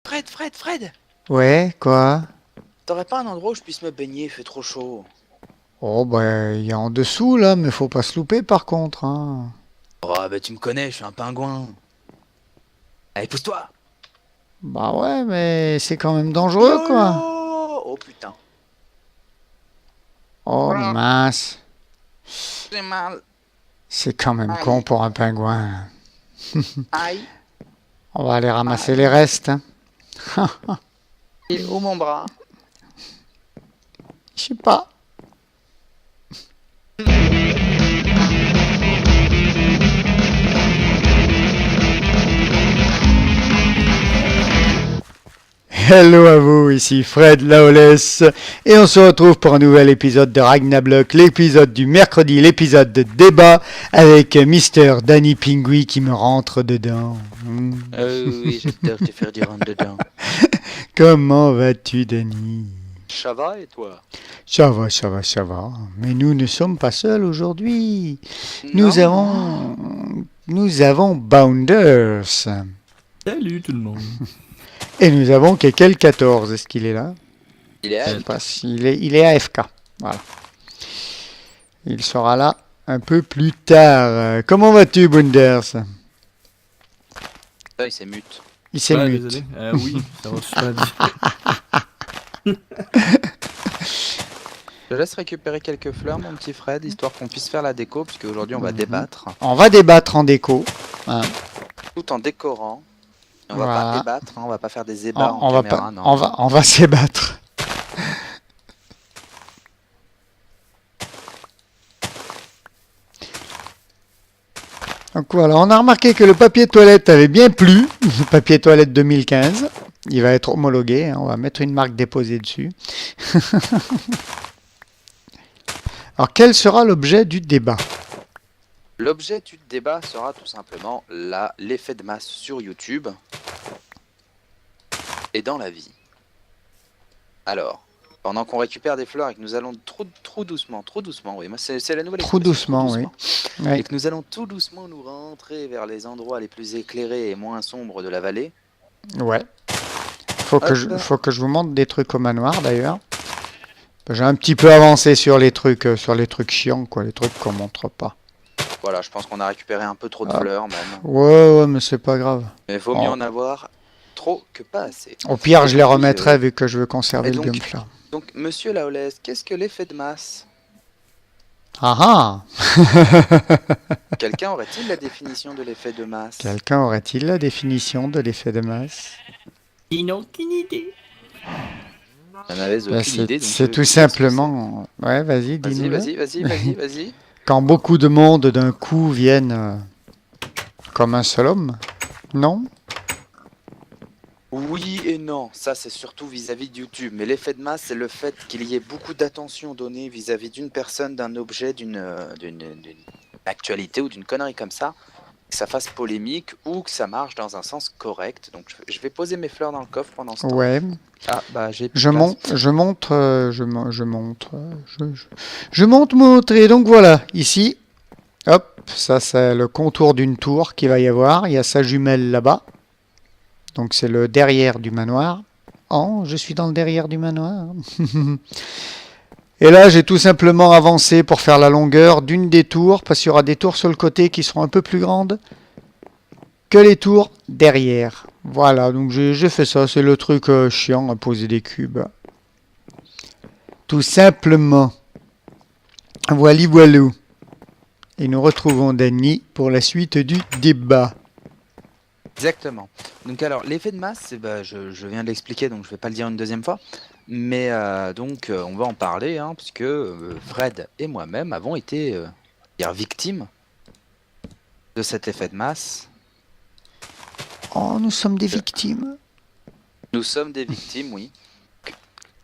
Fred! Ouais, quoi? T'aurais pas un endroit où je puisse me baigner, il fait trop chaud. Oh, bah, il y a en dessous, là, mais faut pas se louper, par contre, hein. Oh, bah tu me connais, je suis un pingouin. Allez, pousse-toi! Bah ouais, mais c'est quand même dangereux, YOLO! quoi. Oh putain. Oh, Ah, mince. j'ai mal. C'est quand même con Aïe, pour un pingouin. aïe, On va aller ramasser les aïe. restes, hein. Et où mon bras? Je sais pas. Hello à vous, ici Fred Laolès, et on se retrouve pour un nouvel épisode de Ragnablock, l'épisode du mercredi, l'épisode de débat avec Mister Danny Pingui qui me rentre dedans. Oui, j'espère te faire dire en dedans. Comment vas-tu, Danny? Ça va et toi? Ça va. Mais nous ne sommes pas seuls aujourd'hui. Nous Non? avons, nous avons Bounders. Salut tout le monde. Et nous avons Kekel 14. Est-ce qu'il est là? Il est Je sais AFK. pas il est AFK. Voilà. Il sera là un peu plus tard. Comment vas-tu, Bounders? Ça, il s'est mute. Il s'est mute. Désolé. Oui, ça va super bien. Je laisse récupérer quelques fleurs, mon petit Fred, histoire qu'on puisse faire la déco, puisque aujourd'hui on va débattre, On va débattre en déco. Hein. tout en décorant. Et on va Voilà. pas débattre, hein, on va pas faire des ébats en On va caméra, pas, non. on va s'ébattre. Donc voilà, on a remarqué que le papier toilette avait bien plu, le papier toilette 2015. Il va être homologué, hein, on va mettre une marque déposée dessus. Alors quel sera l'objet du débat? L'objet du débat sera tout simplement l'effet de masse sur YouTube et dans la vie. Alors, pendant qu'on récupère des fleurs et que nous allons trop doucement, oui, moi c'est la nouvelle Trop expression, doucement, oui. Et que nous allons tout doucement nous rentrer vers les endroits les plus éclairés et moins sombres de la vallée. Ouais. Faut que je vous montre des trucs au manoir d'ailleurs. J'ai un petit peu avancé sur les trucs chiants, quoi, les trucs qu'on montre pas. Voilà, je pense qu'on a récupéré un peu trop de fleurs même. Ouais, mais c'est pas grave. Mais il vaut mieux en avoir trop que pas assez. Au pire, Et je les puis, remettrai vu que je veux conserver et le donc- gunflare. Donc, monsieur Laolès, qu'est-ce que l'effet de masse? Ah Quelqu'un aurait-il la définition de l'effet de masse? Quelqu'un aurait-il la définition de l'effet de masse? Ils n'ont aucune idée. Je n'avais Ben, aucune idée. donc je c'est vais tout vous dire ce que simplement... Ouais, vas-y, c'est. dis-nous. Vas-y. Quand beaucoup de monde d'un coup viennent comme un seul homme, non? Oui et non, ça c'est surtout vis-à-vis de YouTube. Mais l'effet de masse, c'est le fait qu'il y ait beaucoup d'attention donnée vis-à-vis d'une personne, d'un objet, d'une actualité ou d'une connerie comme ça. Que ça fasse polémique ou que ça marche dans un sens correct. Donc je vais poser mes fleurs dans le coffre pendant ce temps. Ouais. Ah bah j'ai plus Je de place. je montre. Et donc voilà, ici, hop, ça c'est le contour d'une tour qu'il va y avoir. Il y a sa jumelle là-bas. Donc c'est le derrière du manoir. Oh, je suis dans le derrière du manoir. Et là, j'ai tout simplement avancé pour faire la longueur d'une des tours, parce qu'il y aura des tours sur le côté qui seront un peu plus grandes que les tours derrière. Voilà, donc j'ai fait ça. C'est le truc chiant à poser des cubes. Tout simplement. Voilou. Et nous retrouvons Danny pour la suite du débat. Exactement. Donc alors l'effet de masse, je viens de l'expliquer, donc je vais pas le dire une deuxième fois. Mais on va en parler, hein, puisque Fred et moi-même avons été victimes de cet effet de masse. Oh, nous sommes des victimes. Nous sommes des victimes, oui.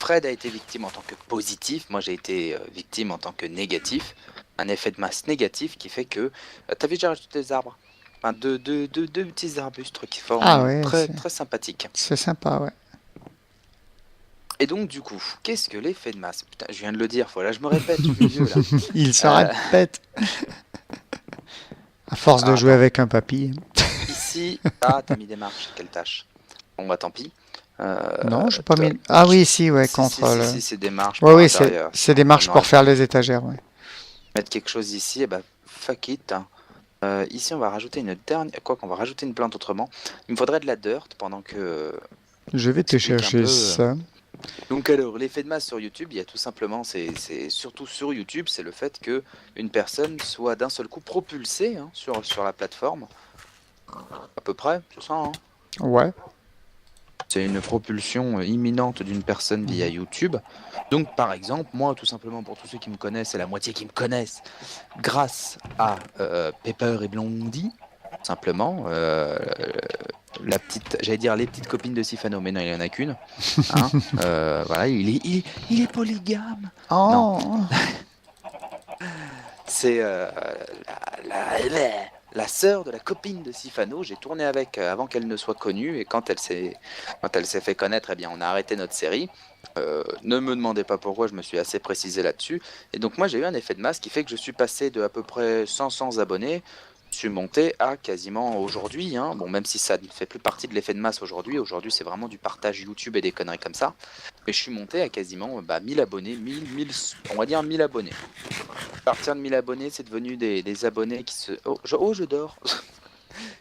Fred a été victime en tant que positif, moi j'ai été victime en tant que négatif. Un effet de masse négatif qui fait que... T'as vu, j'ai rajouté des arbres. Enfin, deux petits arbustes qui forment très sympathiques. C'est sympa, ouais. Et donc du coup, qu'est-ce que l'effet de masse? Putain, je viens de le dire, voilà, je me répète, je suis vieux là. Il se répète. À force de jouer avec un papy. Ici, t'as mis des marches, quelle tâche? Bon bah tant pis. Non, j'ai pas Top. mis. Ah oui, si, ouais, Si, contre si, le. si, c'est des marches Ouais, pour oui, l'intérieur. c'est des marches On pour aurait faire les étagères, ouais. mettre quelque chose ici, et bah fuck it. Ici, on va rajouter une dernière. Quoi qu'on va rajouter une plante autrement. Il me faudrait de la dirt pendant que. Je vais te Explique un chercher peu. ça. Donc alors, l'effet de masse sur YouTube, il y a tout simplement, c'est surtout sur YouTube, c'est le fait que une personne soit d'un seul coup propulsée hein, sur la plateforme. À peu près, c'est ça. Hein. Ouais. C'est une propulsion imminente d'une personne via YouTube. Donc par exemple, moi tout simplement pour tous ceux qui me connaissent et la moitié qui me connaissent, grâce à Pepper et Blondie, simplement, la petite, j'allais dire les petites copines de Sifano, mais non, il n'y en a qu'une. Hein, voilà, il est polygame. Non, Oh. c'est la sœur de la copine de Sifano. J'ai tourné avec avant qu'elle ne soit connue et quand elle s'est fait connaître, eh bien, on a arrêté notre série. Ne me demandez pas pourquoi, je me suis assez précisé là-dessus. Et donc moi j'ai eu un effet de masse qui fait que je suis passé de à peu près 500 abonnés. Je suis monté à quasiment aujourd'hui, hein. Bon, même si ça ne fait plus partie de l'effet de masse aujourd'hui. Aujourd'hui c'est vraiment du partage YouTube et des conneries comme ça. Mais je suis monté à quasiment 1000 abonnés, 1000, on va dire 1000 abonnés. À partir de 1000 abonnés, c'est devenu des abonnés qui se... Oh, je dors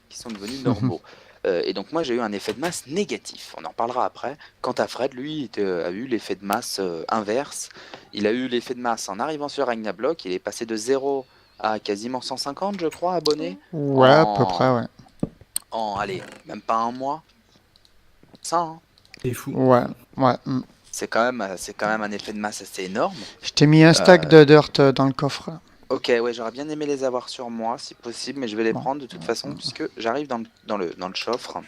qui sont devenus normaux. Et donc moi j'ai eu un effet de masse négatif, on en parlera après. Quant à Fred, lui, a eu l'effet de masse inverse. Il a eu l'effet de masse en arrivant sur Ragnablock, il est passé de 0 à quasiment 150, je crois, abonnés. Ouais, à peu près, ouais. Allez, même pas un mois. Ça, hein. C'est fou. Ouais, ouais. C'est quand même un effet de masse assez énorme. Je t'ai mis un stack de dirt dans le coffre. Ok, ouais, j'aurais bien aimé les avoir sur moi, si possible, mais je vais les Bon. prendre de toute façon, puisque j'arrive dans le coffre.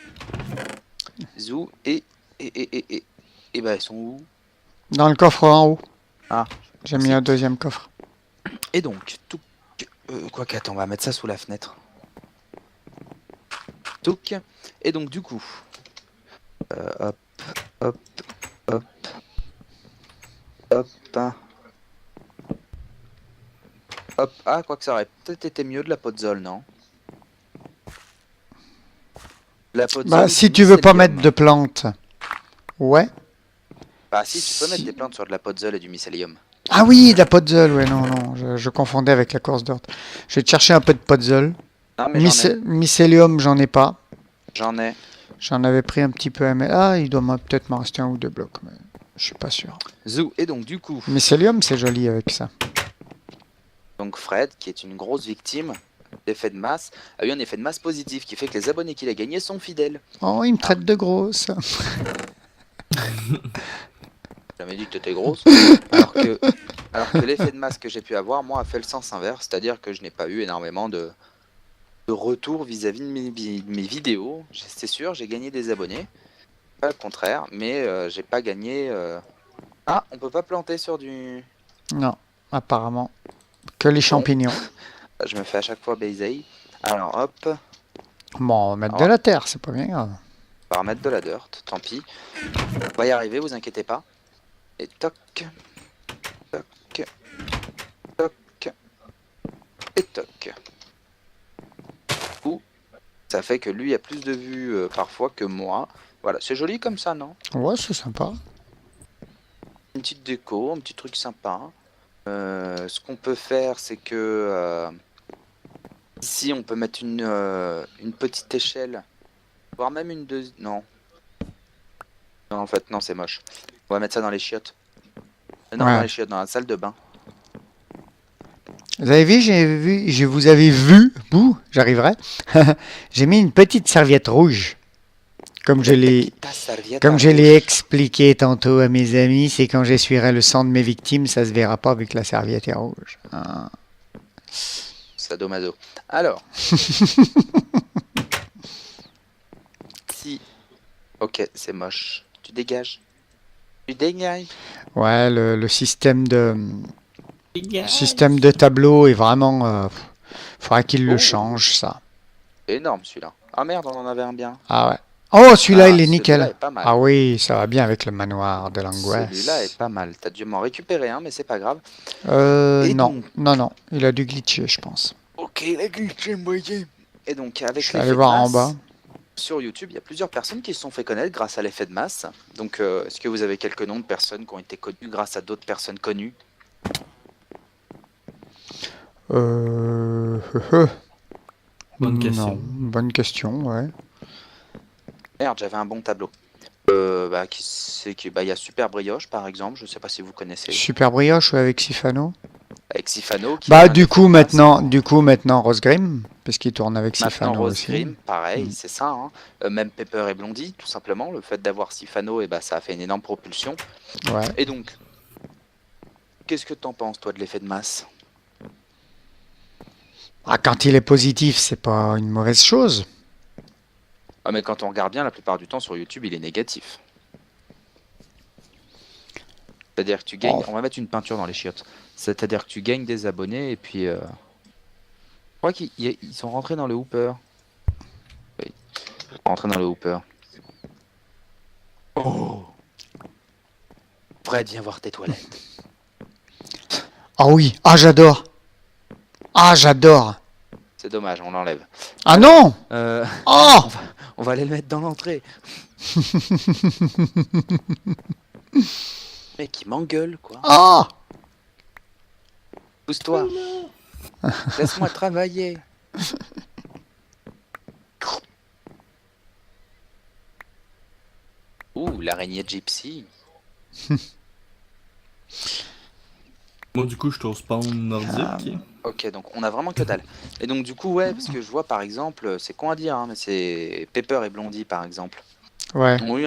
Zou, et bah, ils sont où? Dans le coffre en haut. Ah, J'ai mis un deuxième coffre. et donc, tout... quoi qu'attends, on va mettre ça sous la fenêtre. Touc. Et donc, du coup, hop, hop, hop, hop, hop. Ah, quoi que ça aurait peut-être été mieux de la podzol, non? La podzol Bah, ou si du tu veux pas mycélium. mettre de plantes. Ouais. Bah si, tu peux mettre Si. des plantes sur de la podzol et du mycélium. Ah oui, de la podzol, ouais, non, je confondais avec la course dirt. Je vais te chercher un peu de podzol. Non, mais Mycélium, j'en ai pas. j'en ai. J'en avais pris un petit peu à Ah, il doit peut-être m'en rester un ou deux blocs, mais je suis pas sûr. Zou, et donc, du coup, Mycélium, c'est joli avec ça. donc Fred, qui est une grosse victime d'effet de masse, a eu un effet de masse positif qui fait que les abonnés qu'il a gagnés sont fidèles. Oh, il me traite de grosse. J'ai jamais dit que t'étais grosse. Alors que l'effet de masse que j'ai pu avoir, moi, a fait le sens inverse, c'est-à-dire que je n'ai pas eu énormément de retours vis-à-vis de mes vidéos. C'est sûr, j'ai gagné des abonnés, pas le contraire, mais j'ai pas gagné... Ah, on peut pas planter sur du... Non, apparemment. Que les champignons. Je me fais à chaque fois baiser. Alors, hop, Bon, on va mettre de la terre, c'est pas bien grave. on va remettre de la dirt, tant pis. On va y arriver, vous inquiétez pas. Et toc, toc, toc, et toc. Ouh, ça fait que lui a plus de vues parfois que moi. Voilà, c'est joli comme ça, non? Ouais, c'est sympa. Une petite déco, un petit truc sympa. Ce qu'on peut faire, c'est que ici, on peut mettre une petite échelle, voire même une deuxième. Non. Non, en fait, non, c'est moche. On va mettre ça dans les chiottes. Non, Ouais. dans les chiottes, dans la salle de bain. Vous avez vu, je vous avais vu, bouh, j'arriverai. J'ai mis une petite serviette rouge. Comme je l'ai expliqué tantôt à mes amis, c'est quand j'essuierai le sang de mes victimes, ça se verra pas vu que la serviette est rouge. Ah. Sadomaso. Alors. Si. Ok, c'est moche. Tu dégages. Tu dégages. Ouais, le système de tableau est vraiment... faudra qu'il le change, ça. Énorme celui-là. Ah merde, on en avait un bien. Ah ouais. Oh, celui-là, il est Celui-là nickel. est pas mal. Ah oui, ça va bien avec le manoir de l'angoisse. Celui-là est pas mal. T'as dû m'en récupérer un, mais c'est pas grave. Et Non, donc- non, il a dû glitcher, je pense. Ok, la glitch moyen. Et donc, avec Je vais aller voir en bas. sur YouTube, il y a plusieurs personnes qui se sont fait connaître grâce à l'effet de masse. Donc, est-ce que vous avez quelques noms de personnes qui ont été connues grâce à d'autres personnes connues? Euh... euh, Bonne Non, question. bonne question, ouais. Merde, j'avais un bon tableau. Qui c'est qui il y a Super Brioche par exemple, je sais pas si vous connaissez. Super brioche ouais, avec Sifano. Avec Sifano qui a Bah un du effet coup de masse. maintenant Rosgrim, parce qu'il tourne avec Maintenant Sifano Rose aussi. Grimm, pareil, Mm. c'est ça. Hein. Même Pepper et Blondie, tout simplement. Le fait d'avoir Sifano, et ça a fait une énorme propulsion. Ouais. Et donc, qu'est-ce que t'en penses, toi, de l'effet de masse? Ah, quand il est positif, c'est pas une mauvaise chose. Ah, mais quand on regarde bien, la plupart du temps sur YouTube, il est négatif. C'est-à-dire que tu gagnes. Oh. On va mettre une peinture dans les chiottes. C'est-à-dire que tu gagnes des abonnés et puis. Je crois qu'ils sont rentrés dans le Hooper. Oui. Rentrés dans le Hooper. Oh! Fred, viens voir tes toilettes. Ah oui, ah j'adore. Ah j'adore. C'est dommage, on l'enlève. Ah non. Oh. On va aller le mettre dans l'entrée. Mec, il m'engueule, quoi. Ah. Pousse-toi. Laisse-moi travailler. Ouh, l'araignée gypsy. Moi, du coup, je suis au spawn nordique. Ok, donc on a vraiment que dalle. Et donc du coup, ouais, parce que je vois par exemple, c'est con à dire, hein, mais c'est Pepper et Blondie par exemple, Ouais. ont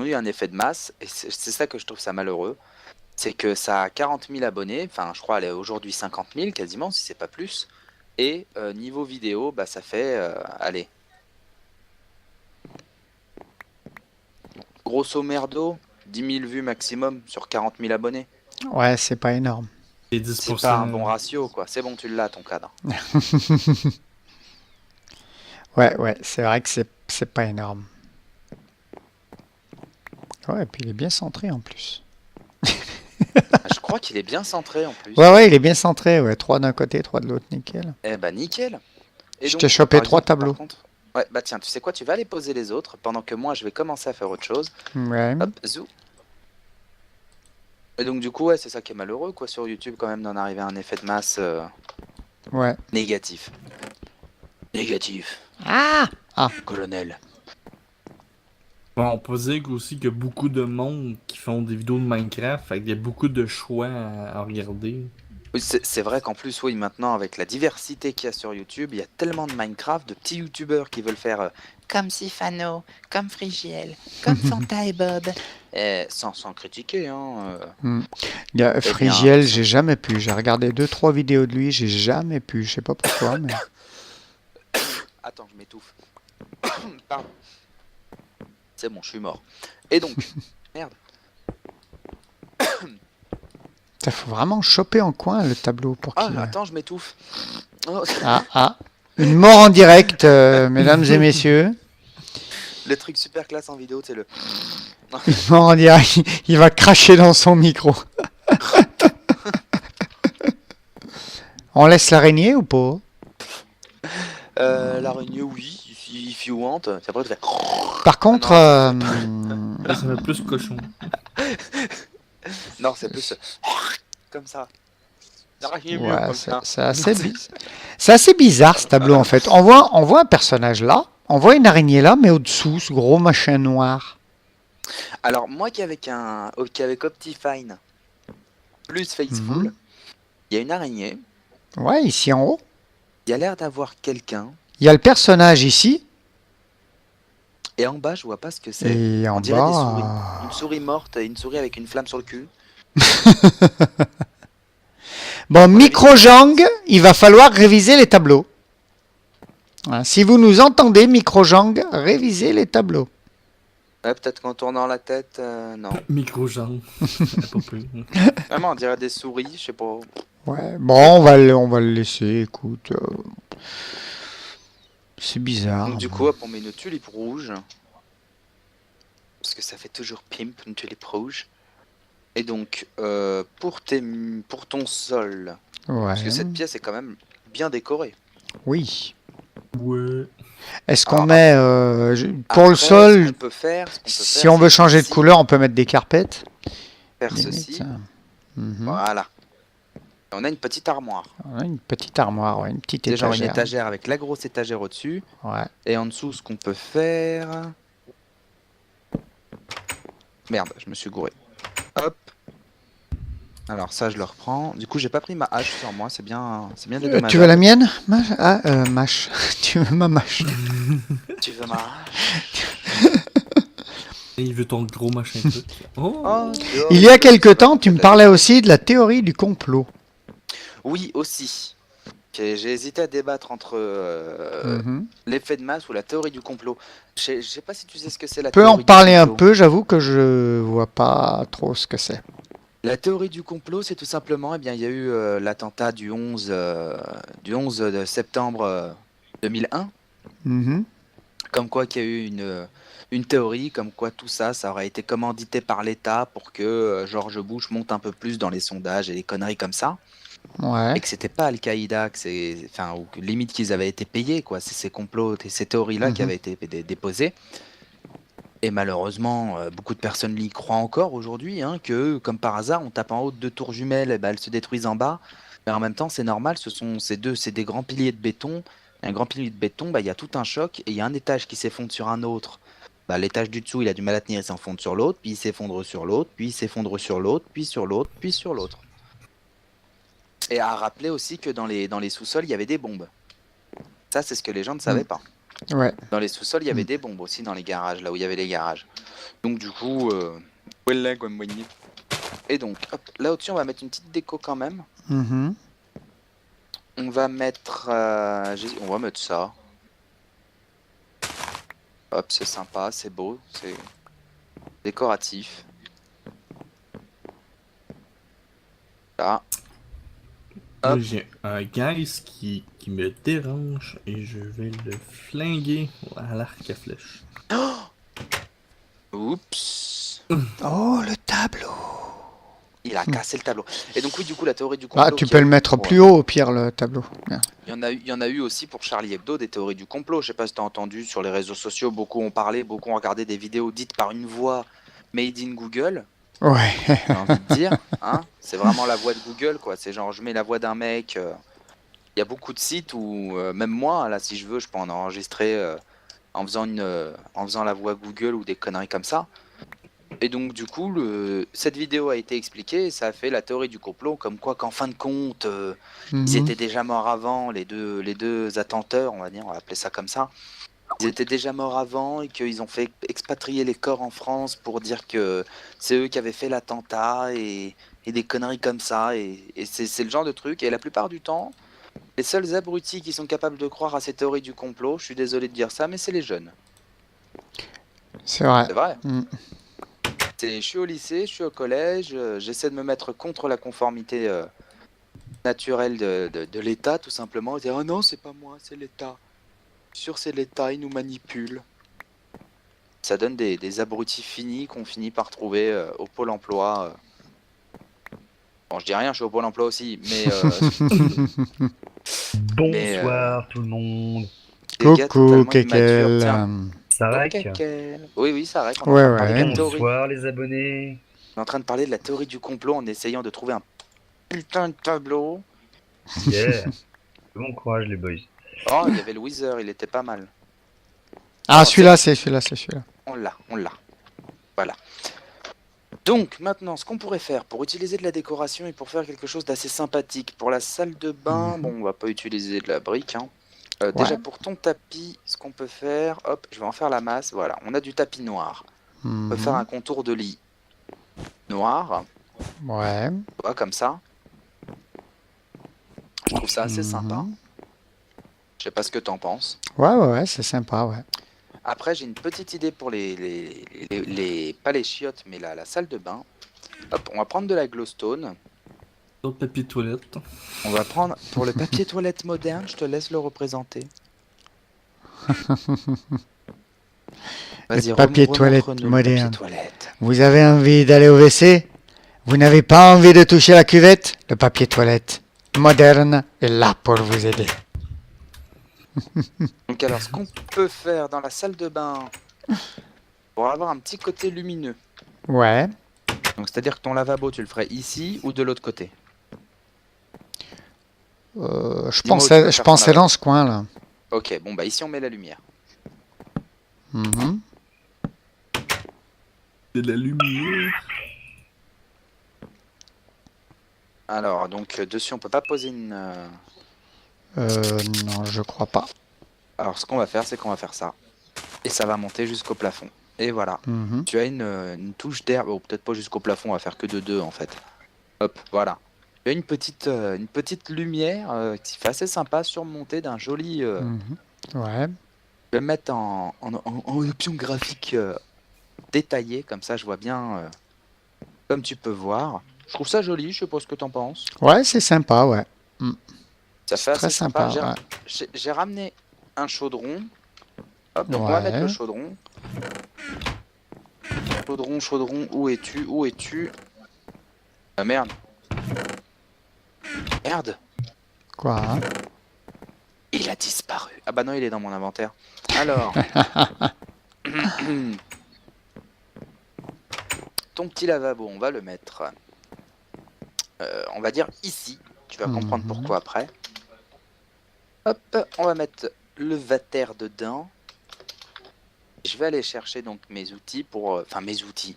eu un effet de masse, et c'est ça que je trouve ça malheureux. C'est que ça a 40 000 abonnés, enfin je crois elle est aujourd'hui 50 000 quasiment, si c'est pas plus. Et niveau vidéo, ça fait, allez, grosso merdo, 10 000 vues maximum sur 40 000 abonnés. Ouais, c'est pas énorme. Et C'est 10%. pas un bon ratio, quoi. C'est bon, tu l'as, ton cadre. Ouais, c'est vrai que c'est pas énorme. Ouais, et puis il est bien centré en plus. Je crois qu'il est bien centré en plus. Ouais, il est bien centré, ouais. 3 d'un côté, 3 de l'autre, nickel. Eh bah nickel. Et Je donc, t'ai chopé par 3 exemple, tableaux. par contre, ouais, bah tiens, tu sais quoi, tu vas aller poser les autres pendant que moi je vais commencer à faire autre chose. Ouais. Hop, zou. Et donc du coup, ouais, c'est ça qui est malheureux, quoi, sur YouTube quand même d'en arriver à un effet de masse Ouais. négatif. Négatif, Ah. colonel. Bon, on peut dire aussi qu'il y a beaucoup de monde qui font des vidéos de Minecraft, fait qu'il y a beaucoup de choix à regarder. Oui, c'est vrai qu'en plus, oui, maintenant, avec la diversité qu'il y a sur YouTube, il y a tellement de Minecraft, de petits YouTubeurs qui veulent faire comme Sifano, comme Frigiel, comme Fanta et Bob. Sans critiquer, hein. Il y a bien, Frigiel, j'ai jamais pu. J'ai regardé 2-3 vidéos de lui, j'ai jamais pu. Je sais pas pourquoi, mais. Attends, je m'étouffe. Pardon. C'est bon, je suis mort. Et donc, merde. Ça faut vraiment choper en coin le tableau pour Ah, qu'il. attends, je m'étouffe. Oh, Une mort en direct, mesdames et messieurs. le truc super classe en vidéo, c'est le. Une mort en direct. Il va cracher dans son micro. On laisse l'araignée ou pas? L'araignée, oui, if you want. C'est après de faire. Par contre, Là, ça fait plus cochon. Non, c'est plus comme ça. L'araignée mieux ouais, comme ça. c'est assez bizarre ce tableau en fait. On voit un personnage là, on voit une araignée là, mais au-dessous, ce gros machin noir. Alors, moi qui avec Optifine plus Faceful, il y a une araignée. Ouais, ici en haut. Il y a l'air d'avoir quelqu'un. Il y a le personnage ici. Et en bas, je vois pas ce que c'est. Et On en dirait des souris. bas. Une souris morte et une souris avec une flamme sur le cul. Bon, Microjang, il va falloir réviser les tableaux. Hein, si vous nous entendez, Microjang, révisez les tableaux. Ouais, peut-être qu'en tournant la tête, non. Micro-genre. Pas plus. Vraiment, on dirait des souris, je sais pas. Ouais, bon, on va le laisser, écoute. C'est bizarre. Donc, du coup, hop, on met une tulipe rouge. Parce que ça fait toujours pimp, une tulipe rouge. Et donc, pour ton sol, Ouais. parce que cette pièce est quand même bien décorée. Oui. Ouais. Est-ce qu'on Alors, met... pour le Après, sol, ce qu'on peut faire, si on veut c'est changer de ici, couleur, on peut mettre des carpettes. faire Limite, ceci. ça. Mhm. Voilà. Et on a une petite armoire. Ouais, une petite armoire, ouais, une petite C'est genre une étagère. étagère avec la grosse étagère au-dessus. Ouais. Et en dessous, ce qu'on peut faire... Merde, je me suis gouré. Hop. Alors ça, je le reprends. Du coup, j'ai pas pris ma hache sur moi, c'est bien dédommageable. Tu veux la mienne mâche. Tu veux ma mâche? Tu veux ma hache? Et il veut ton gros machin truc. Oh! Oh, Il y a quelque temps, tu me parlais aussi de la théorie du complot. Oui, aussi. J'ai hésité à débattre entre Mhm. l'effet de masse ou la théorie du complot. Je sais pas si tu sais ce que c'est la On peut en théorie du parler un complot. peu, j'avoue que je vois pas trop ce que c'est. La théorie du complot, c'est tout simplement, eh bien, il y a eu l'attentat du 11 de septembre 2001, Mhm. comme quoi qu'il y a eu une théorie, comme quoi tout ça, ça aurait été commandité par l'État pour que George Bush monte un peu plus dans les sondages et les conneries comme ça, Ouais. et que c'était pas Al-Qaïda, enfin, ou que limite qu'ils avaient été payés, quoi. C'est ces complots, ces théories-là qui Mhm. avaient été déposées. Et malheureusement, beaucoup de personnes y croient encore aujourd'hui, hein, que comme par hasard, on tape en haut de deux tours jumelles, et ben, elles se détruisent en bas. Mais en même temps, c'est normal, c'est des grands piliers de béton. Et un grand pilier de béton, bah, il y a tout un choc et il y a un étage qui s'effondre sur un autre. Bah, l'étage du dessous, il a du mal à tenir, il s'enfonce sur l'autre, puis il s'effondre sur l'autre, puis il s'effondre sur l'autre, puis sur l'autre, puis sur l'autre. Et à rappeler aussi que dans les sous-sols, il y avait des bombes. Ça, c'est ce que les gens ne savaient pas. Ouais. Dans les sous-sols, il y avait Mm. des bombes aussi dans les garages, là où il y avait les garages. Donc du coup, voilà quoi, moigné. Et donc, hop, là au-dessus, on va mettre une petite déco quand même. Mhm. On va mettre, on va mettre ça. Hop, c'est sympa, c'est beau, c'est décoratif. Là. Là, Hop. j'ai un guys qui me dérange et je vais le flinguer à l'arc à flèche. Oups. Oh, le tableau. Il a cassé le tableau. Et donc oui, du coup, la théorie du complot. Ah, tu qu'il y peux a le eu mettre pour- plus haut au pire, le tableau. Bien. Il y en a eu aussi pour Charlie Hebdo des théories du complot. Je sais pas si tu as entendu sur les réseaux sociaux, beaucoup ont parlé, beaucoup ont regardé des vidéos dites par une voix made in Google. Ouais. J'ai envie de dire, hein, c'est vraiment la voix de Google, quoi. C'est genre, je mets la voix d'un mec. Il y a beaucoup de sites où, même moi, là, si je veux, je peux en enregistrer en faisant la voix Google ou des conneries comme ça. Et donc, du coup, cette vidéo a été expliquée et ça a fait la théorie du complot, comme quoi qu'en fin de compte, ils Mhm. étaient déjà morts avant, les deux attenteurs, on va dire, on va appeler ça comme ça. Ils étaient déjà morts avant et qu'ils ont fait expatrier les corps en France pour dire que c'est eux qui avaient fait l'attentat et des conneries comme ça. Et c'est le genre de truc. Et la plupart du temps, les seuls abrutis qui sont capables de croire à ces théories du complot, je suis désolé de dire ça, mais c'est les jeunes. C'est vrai. C'est vrai. Mm. Je suis au lycée, je suis au collège, j'essaie de me mettre contre la conformité naturelle de l'État, tout simplement. Et dire, oh non, c'est pas moi, c'est l'État. Sûr, c'est l'État, il nous manipule. Ça donne des abrutis finis qu'on finit par trouver au Pôle emploi. Bon, je dis rien, je suis au Pôle emploi aussi, mais Bonsoir tout le monde. des gars Coucou, totalement immatures. Kekel. Tiens, Ça oh, rec? Kekel. Oui, oui, ça arrête. On Ouais, est en train de parler de la ouais. théorie. Bonsoir les abonnés. On est en train de parler de la théorie du complot en essayant de trouver un putain de tableau. Yeah. Bon courage les boys. Oh, il y avait le Wither, il était pas mal. Ah, celui-là, c'est celui-là. On l'a. Voilà. Donc, maintenant, ce qu'on pourrait faire pour utiliser de la décoration et pour faire quelque chose d'assez sympathique, pour la salle de bain, bon, on va pas utiliser de la brique, hein. Déjà, pour ton tapis, ce qu'on peut faire, hop, je vais en faire la masse, voilà, on a du tapis noir. On peut faire un contour de lit noir, Ouais. tu vois, comme ça. Je trouve ça assez sympa. Je sais pas ce que t'en penses. Ouais, c'est sympa, ouais. Après, j'ai une petite idée pour pas les chiottes, mais la salle de bain. Hop, on va prendre de la glowstone. D'autres papier toilette. On va prendre, pour le papier toilette moderne, je te laisse le représenter. Le papier toilette remontre-nous le moderne. papier toilette. Vous avez envie d'aller au WC? Vous n'avez pas envie de toucher la cuvette? Le papier toilette moderne est là pour vous aider. Donc alors, ce qu'on peut faire dans la salle de bain, pour avoir un petit côté lumineux, Ouais. donc c'est-à-dire que ton lavabo, tu le ferais ici ou de l'autre côté? Je Dis-moi où tu veux pensais, je faire ton pensais lavabo. dans ce coin-là. Ok, bon bah ici on met la lumière. Mhm. C'est de la lumière. Alors, donc dessus on peut pas poser une... Non, je crois pas. Alors ce qu'on va faire, c'est qu'on va faire ça. Et ça va monter jusqu'au plafond. Et voilà. Mhm. Tu as une touche d'air, oh, peut-être pas jusqu'au plafond, on va faire que de deux en fait. Hop, voilà. Tu as une petite lumière qui fait assez sympa, surmontée d'un joli... Mhm. Ouais. Je vais le mettre en option graphique détaillée, comme ça je vois bien, comme tu peux voir. Je trouve ça joli, je sais pas ce que t'en penses. Ouais, c'est sympa, ouais. Ça C'est fait très assez sympa. sympa, ouais. J'ai ramené un chaudron. Hop, donc on va mettre le Ouais. chaudron. Chaudron, chaudron, où es-tu? Où es-tu? Ah merde. Merde, Quoi, hein? il a disparu. Ah bah non, il est dans mon inventaire. Alors. Ton petit lavabo, on va le mettre, on va dire ici. Tu vas comprendre Mhm. pourquoi après. Hop, on va mettre le vater dedans. Je vais aller chercher donc mes outils pour... Enfin, mes outils.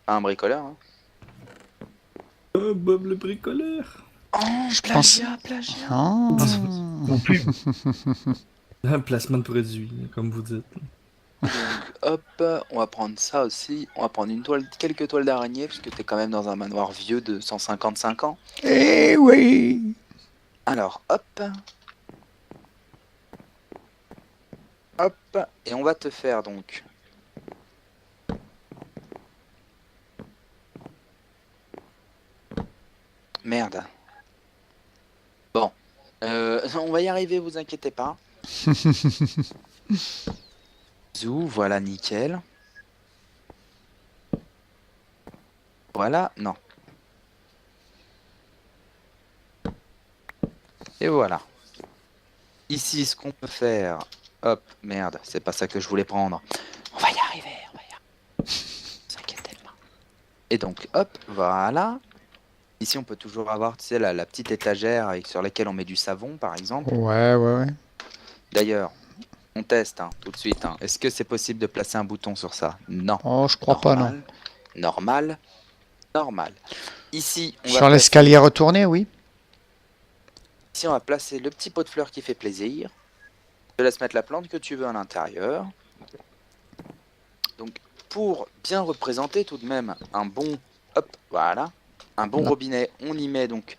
Pas un bricoleur, hein. Oh, Bob le bricoleur. Oh, Je plagiat, plagiat. Oh. Mon pub. Un placement de produit, comme vous dites. Donc, hop, on va prendre ça aussi. On va prendre quelques toiles d'araignée, parce que t'es quand même dans un manoir vieux de 155 ans. Eh oui. Alors, hop. Hop. Et on va te faire donc... Merde. Bon. On va y arriver, vous inquiétez pas. Zou, voilà, nickel. Voilà, non. Et voilà. Ici, ce qu'on peut faire... Hop, merde, c'est pas ça que je voulais prendre. On va y arriver, on va y arriver. Ne vous inquiétez pas. Et donc, hop, voilà. Ici, on peut toujours avoir, tu sais, la petite étagère sur laquelle on met du savon, par exemple. Ouais, ouais, ouais. D'ailleurs, on teste hein, tout de suite. Hein. Est-ce que c'est possible de placer un bouton sur ça? Non. Oh, je crois pas, non. Normal, normal, normal. Ici, on va Sur placer... l'escalier retourné, oui. Ici, on va placer le petit pot de fleurs qui fait plaisir. Je te laisse mettre la plante que tu veux à l'intérieur. Donc, pour bien représenter tout de même un bon... Hop, voilà. Un bon Là. robinet, on y met donc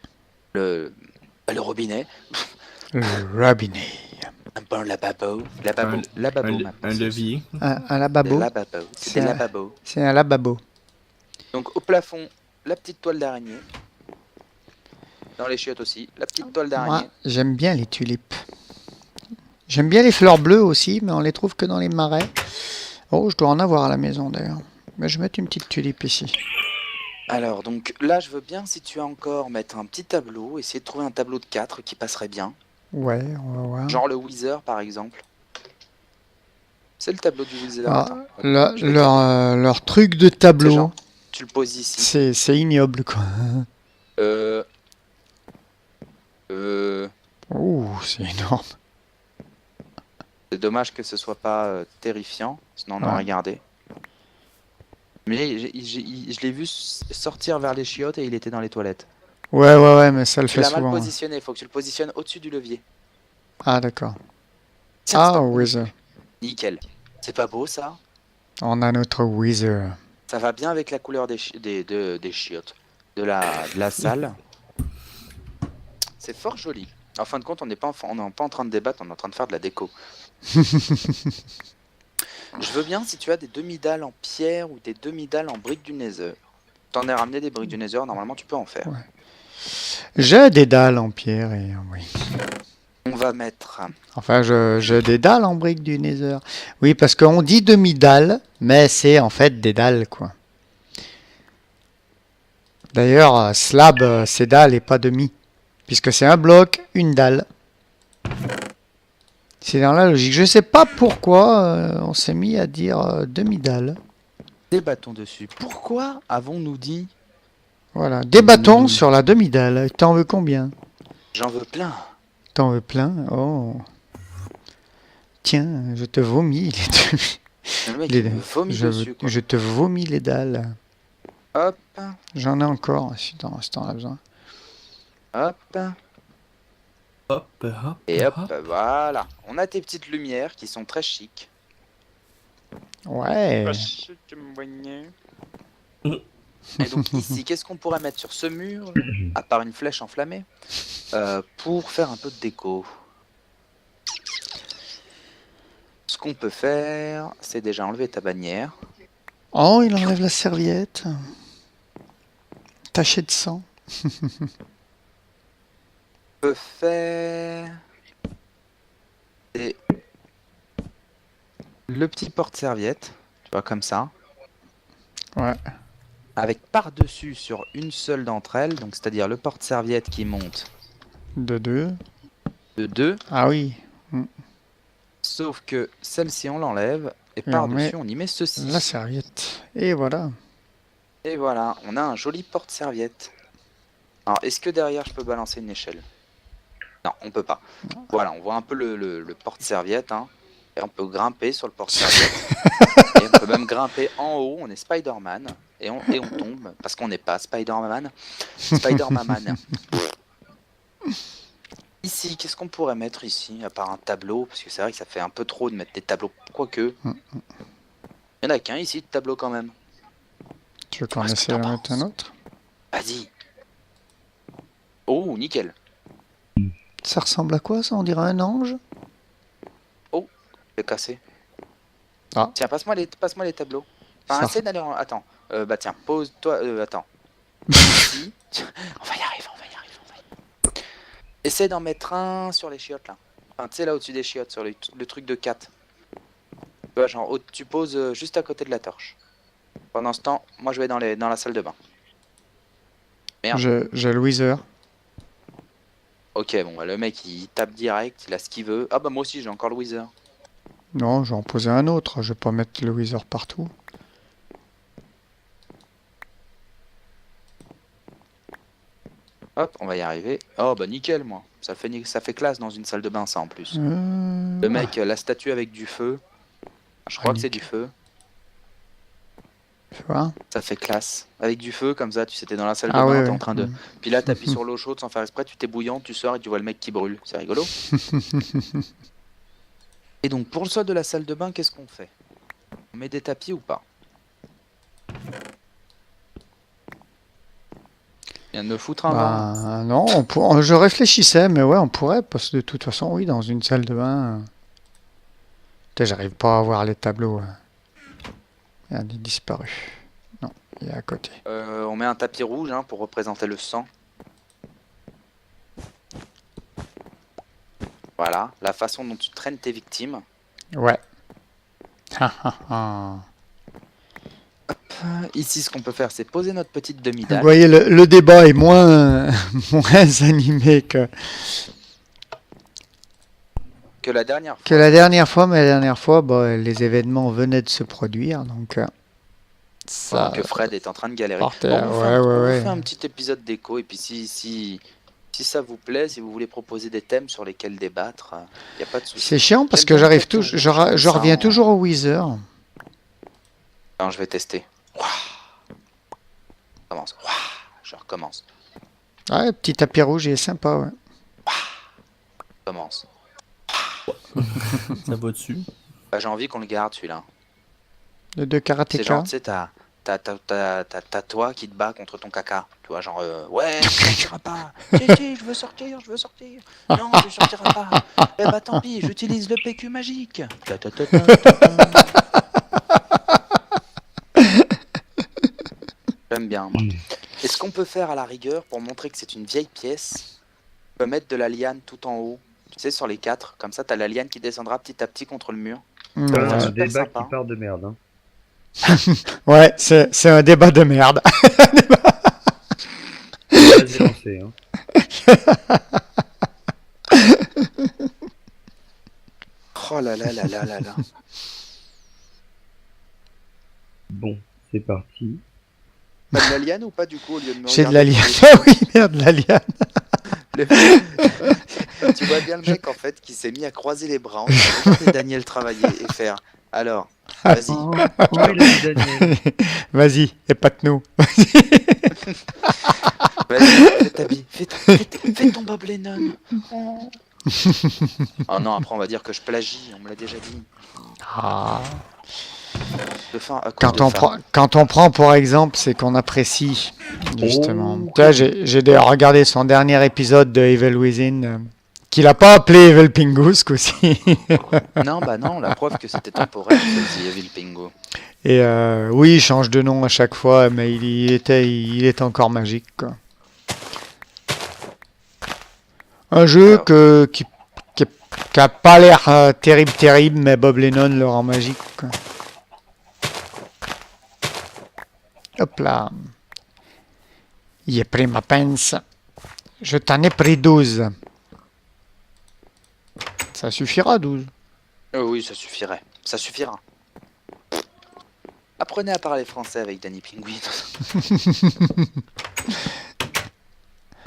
le robinet. Le robinet. Un bon lavabo. Lavabo, lavabo maintenant, Un c'est levier. Un des lavabo. lavabos. C'est C'est des un- lavabos. C'est un lavabo. Donc, au plafond, la petite toile d'araignée. Dans les chiottes aussi, la petite toile Moi, d'araignée. j'aime bien les tulipes. J'aime bien les fleurs bleues aussi, mais on les trouve que dans les marais. Oh, je dois en avoir à la maison d'ailleurs. Mais je vais mettre une petite tulipe ici. Alors, donc là, je veux bien, si tu as encore, mettre un petit tableau, essayer de trouver un tableau de 4 qui passerait bien. Ouais, on va voir. Genre le Weezer, par exemple. C'est le tableau du Weezer. Ah, Attends, hop, leur, je vais leur truc de C'est tableau, genre, tu le poses ici. c'est ignoble quoi. Euh... Ouh, c'est énorme. C'est dommage que ce soit pas terrifiant, sinon on Ouais. aurait gardé. Mais je l'ai vu sortir vers les chiottes et il était dans les toilettes. Ouais, ouais, ouais, mais ça le Tu fait l'as mal souvent. positionné, il faut que tu le positionnes au-dessus du levier. Ah, d'accord. Tiens, Ah, stop. Wither. Nickel. C'est pas beau ça? On a notre Wither. Ça va bien avec la couleur des chiottes, de la salle. C'est fort joli. En fin de compte, on n'est pas en train de débattre, on est en train de faire de la déco. Je veux bien si tu as des demi-dalles en pierre ou des demi-dalles en briques du Nether. T'en as ramené des briques du Nether, normalement tu peux en faire. Ouais. J'ai des dalles en pierre et oui. On va mettre... Enfin, j'ai des dalles en briques du Nether. Oui, parce qu'on dit demi-dalles, mais c'est en fait des dalles, quoi. D'ailleurs, slab, c'est dalle et pas demi. Puisque c'est un bloc, une dalle. C'est dans la logique. Je sais pas pourquoi on s'est mis à dire demi-dalle. Débattons dessus. Pourquoi avons-nous dit Voilà. Débattons sur la demi-dalle. T'en veux combien? j'en veux plein? T'en veux plein? Oh. Tiens, je te vomis les demi. Le mec, Les- il me vomit dessus, quoi. je te vomis les dalles. Hop, J'en ai encore si t'en as besoin. hop, Hop, hop, et hop, voilà. On a tes petites lumières qui sont très chic. Ouais. Et donc ici, qu'est-ce qu'on pourrait mettre sur ce mur, à part une flèche enflammée, pour faire un peu de déco? Ce qu'on peut faire, c'est déjà enlever ta bannière. Oh, il enlève la serviette. Taché de sang. On peut faire c'est le petit porte-serviette, tu vois, comme ça. Ouais. Avec par-dessus sur une seule d'entre elles, donc c'est-à-dire le porte-serviette qui monte De deux. de 2, Ah oui. sauf que celle-ci on l'enlève et on par-dessus on y met ceci. La serviette. Et voilà. Et voilà, on a un joli porte-serviette. Alors, est-ce que derrière je peux balancer une échelle? Non, on peut pas. Voilà, on voit un peu le porte-serviette, hein, et on peut grimper sur le porte-serviette. Et on peut même grimper en haut, on est Spider-Man, et on tombe, parce qu'on n'est pas Spider-Man. Spider-Man. Ici, qu'est-ce qu'on pourrait mettre ici, à part un tableau? Parce que c'est vrai que ça fait un peu trop de mettre des tableaux, quoique. Il y en a qu'un ici de tableau quand même. Tu veux qu'on Qu'est-ce que essaie de t'en mettre un penses? autre? Vas-y. Oh, nickel. Ça ressemble à quoi ça? On dirait un ange? C'est cassé. Ah. Tiens, passe-moi les tableaux. Enfin, Ça- essaie d'aller en... Attends. Bah tiens, pose-toi... attends. Ici. On va y arriver, on va y arriver. Essaie d'en mettre un sur les chiottes, là. Enfin, tu sais, là, au-dessus des chiottes, sur le truc de 4. Tu vois, genre, tu poses juste à côté de la torche. Pendant ce temps, moi, je vais dans la salle de bain. Merde. J'ai le Wither. Ok, bon, bah, le mec, il tape direct, il a ce qu'il veut. Ah bah, moi aussi, j'ai encore le Wither. Non, je vais en poser un autre. Je vais pas mettre le Wither partout. Hop, on va y arriver. Oh, bah, nickel, moi. Ça fait classe dans une salle de bain, ça, en plus. Le mec, la statue avec du feu. Je crois que c'est du feu. Tu vois? Ça fait classe. Avec du feu, comme ça, tu sais, t'es dans la salle de Ah bain, ouais, t'es ouais. en train de... Puis là, t'appuies sur l'eau chaude sans faire exprès, tu t'es bouillant, tu sors et tu vois le mec qui brûle. C'est rigolo. Et donc, pour le sol de la salle de bain, qu'est-ce qu'on fait? On met des tapis ou pas? Il vient de me foutre un vent. Bah, non, je réfléchissais, mais ouais, on pourrait, parce que de toute façon, oui, dans une salle de bain. Putain, j'arrive pas à voir les tableaux. Il est disparu. Non, il est à côté. On met un tapis rouge hein, pour représenter le sang. Voilà, la façon dont tu traînes tes victimes. Ouais. Ha, ha, ha. Ici, ce qu'on peut faire, c'est poser notre petite Vous demi-dalle. voyez, le débat est moins, moins animé que Que la dernière fois. la dernière fois, mais la dernière fois, bah, les événements venaient de se produire, donc ça. Que Fred est en train de galérer. Par Bon, terre, on vous ouais. fait un petit épisode d'écho et puis si ça vous plaît, si vous voulez proposer des thèmes sur lesquels débattre, il n'y a pas de souci. C'est chiant parce J'aime que bien j'arrive quand tout, on- je ça reviens en- toujours au Wither. Non, je vais tester. Ouah. Commence. Ouah. Je recommence. Ouais, petit tapis rouge, il est sympa, ouais. Commence. Ça va dessus. Bah, j'ai envie qu'on le garde celui-là. Le deux C'est karatéka. genre, tu sais, t'as toi qui te bats contre ton caca. Tu vois, genre, ouais, tu sortiras pas. Si, je veux sortir. Non, tu sortiras pas. Eh bah tant pis, j'utilise le PQ magique. Ta, ta, ta, ta, ta, ta. J'aime bien, moi. Est-ce qu'on peut faire à la rigueur, pour montrer que c'est une vieille pièce, on peut mettre de la liane tout en haut, tu sais, sur les 4, comme ça t'as la liane qui descendra petit à petit contre le mur. Mm. Ouais. Un super débat sympa. qui part de merde. Hein. Ouais, c'est un débat de merde. Vas-y, lancez, hein. là là là là là. Bon, c'est parti. Pas de la liane ou pas du coup au lieu de me J'ai de regarder la liane. comme Ah oui, merde, de la liane. Tu vois bien le mec en fait qui s'est mis à croiser les bras en train de regarder Daniel travailler et faire. Alors, vas-y. Oh, il a dit Daniel. Vas-y, épate-nous. Vas-y, fais ta bille, fais ton Bob Lennon. Oh non, après on va dire que je plagie, on me l'a déjà dit. Ah. De fin à cause de fin. Quand on prend pour exemple, c'est qu'on apprécie, justement. Oh, Tu vois, j'ai d'ailleurs regardé son dernier épisode de Evil Within, qu'il a pas appelé Evil Pingus aussi. Non, bah non, la preuve que c'était temporaire, celle-ci, Evil Pingo. Et oui, il change de nom à chaque fois, mais il était encore magique, quoi. Un jeu Alors. qui a pas l'air terrible, mais Bob Lennon le rend magique, quoi. Hop là. Il est pris ma pince. Je t'en ai pris 12. Ça suffira, 12. Oui, ça suffirait. Ça suffira. Apprenez à parler français avec Danny Pingui.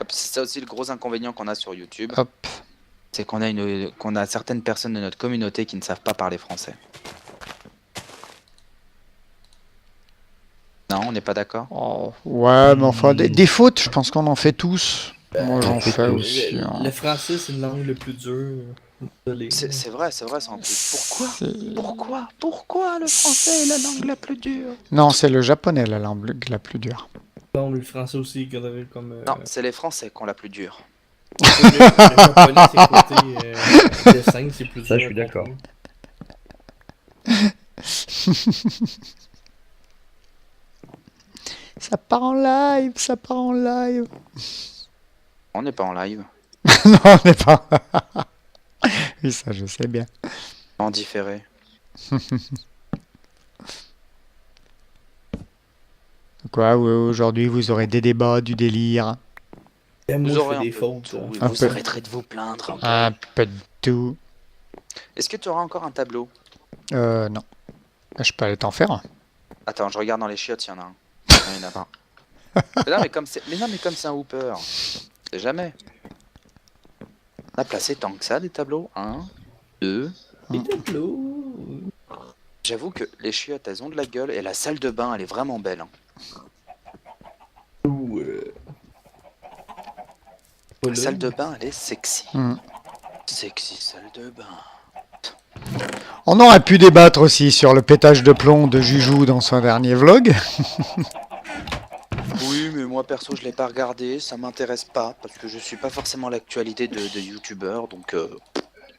C'est ça aussi le gros inconvénient qu'on a sur YouTube. Hop. C'est qu'on a certaines personnes de notre communauté qui ne savent pas parler français. Non, on n'est pas d'accord. Oh, ouais, mais enfin, des fautes, je pense qu'on en fait tous. Moi, j'en fait fais tous. aussi. Hein. Le français, c'est une langue le plus dure. Désolé. C'est vrai, c'est en plus. C'est- Pourquoi le français est la langue la plus dure? Non, c'est le japonais la langue la plus dure. Non, mais le français aussi, il faudrait comme. Non, c'est les Français qui ont la plus dure. Le japonais, c'est côté dessin, c'est plus dur. Ça, je suis à d'accord. comprendre. Ça part en live, ça part en live. On n'est pas en live, Non, on n'est pas. Oui, ça, je sais bien. en différé. Quoi, ouais, aujourd'hui, vous aurez des débats, du délire, Et moi, Vous je aurez fais un des peu fautes. de tout, et Un vous peu. arrêterez de vous plaindre. un peu de tout. Est-ce que tu auras encore un tableau? Non. Je peux aller t'en faire un. Attends, je regarde dans les chiottes, il y en a un. Non, il y en a pas. Mais comme c'est un hooper, c'est jamais. On a placé tant que ça des tableaux. 1, 2. Des tableaux. J'avoue que les chiottes, elles ont de la gueule et la salle de bain, elle est vraiment belle. Hein. Ou, La salle de bain, elle est sexy. Hmm. Sexy salle de bain. On aurait pu débattre aussi sur le pétage de plomb de Jujou dans son dernier vlog. Oui, mais moi perso, je l'ai pas regardé, ça m'intéresse pas parce que je suis pas forcément l'actualité de youtubeurs, donc